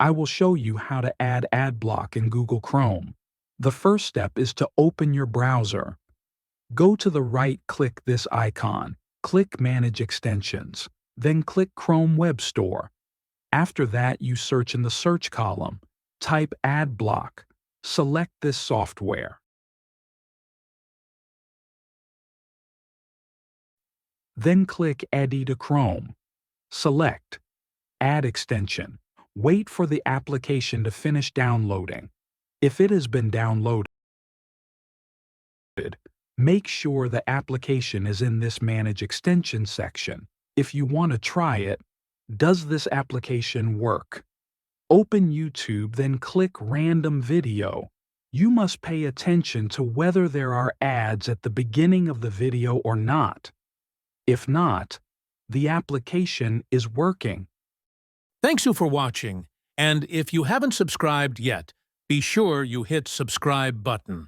I will show you how to add Adblock in Google Chrome. The first step is to open your browser. Go to the right, click this icon, click Manage Extensions, then click Chrome Web Store. After that, you search in the search column, type Adblock, select this software. Then click Add to Chrome. Select Add Extension. Wait for the application to finish downloading. If it has been downloaded, make sure the application is in this Manage Extension section. If you want to try it, does this application work? Open YouTube, then click Random Video. You must pay attention to whether there are ads at the beginning of the video or not. If not, the application is working. Thanks you for watching, and if you haven't subscribed yet, be sure you hit subscribe button.